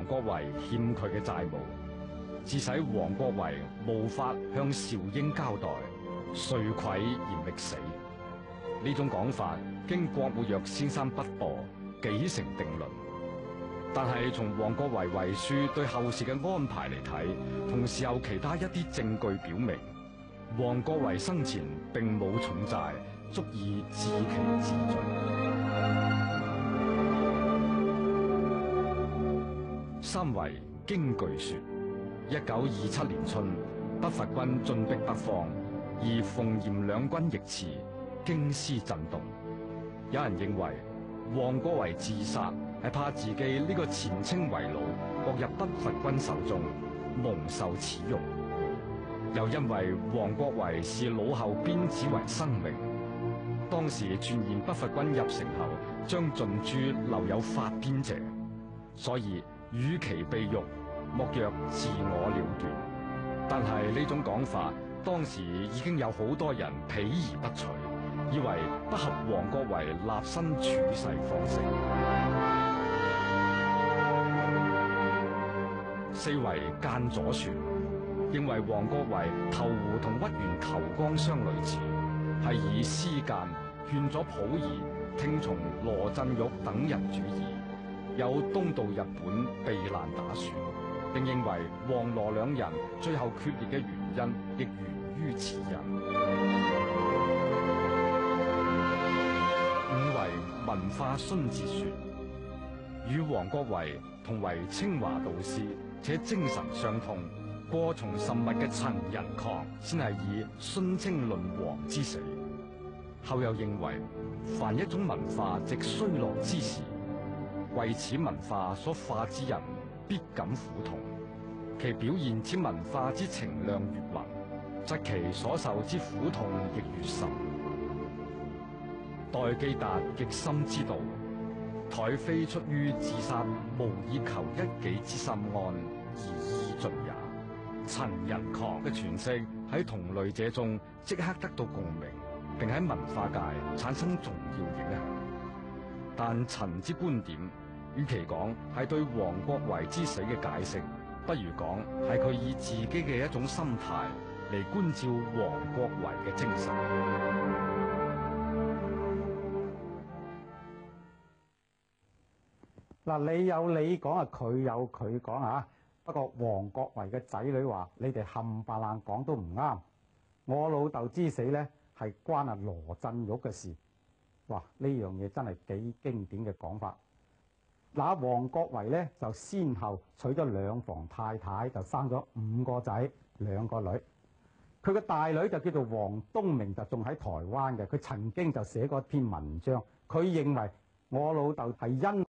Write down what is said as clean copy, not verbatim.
國維欠佢嘅債務，致使王國維無法向邵英交代，遂愧而覓死。呢種講法經郭沫若先生筆駁，幾成定論。但係從王國維遺書對後事嘅安排嚟睇，同時有其他一啲證據表明，王國維生前並冇重債，足以治其自盡。三為驚據說，1927年春，北伐軍進逼北方，而馮嚴兩軍逆馳，京師震動。有人認為王國維自殺係怕自己呢個前清遺老落入北伐軍手中，蒙受恥辱。又因為王國維視老後鞭子為生命，當時傳言北伐軍入城後將盡誅留有發編者，所以與其被辱，莫若自我了斷。但係呢種講法，當時已經有好多人鄙而不取，以為不合王國維立身處世方式。四為諫左說，認為王國維投湖同屈原求江相類似，係以私諫勸咗溥儀聽從羅振玉等人主意，有東渡日本避難打算，並認為王羅兩人最後決裂嘅原因亦源於此人。五為文化荀子說，與王國維同為清華導師，且精神相通，過從甚密嘅陳寅恪先係以殉清論王之死。後又認為，凡一種文化值衰落之時，為此文化所化之人必感苦痛，其表現此文化之情量越宏，則其所受之苦痛亦越甚。代寄達極深之道，殆非出於自殺無以求一己之心安而意盡也。陳寅恪嘅詮釋喺同類者中即刻得到共鳴，並喺文化界產生重要影響。但陳之觀點，與其講係對王國維之死嘅解釋，不如講係佢以自己嘅一種心態嚟觀照王國維嘅精神。嗱，你有你講啊，佢有佢講啊。不過王國維嘅仔女話：你哋冚唪唥講都唔啱。我老豆之死咧係關阿羅振玉嘅事。哇！呢樣嘢真係幾經典嘅講法。嗱，王國維咧就先後娶咗兩房太太，就生咗5個仔2個女。佢個大女就叫做王東明，就仲喺台灣嘅。佢曾經就寫過一篇文章，佢認為我老豆係因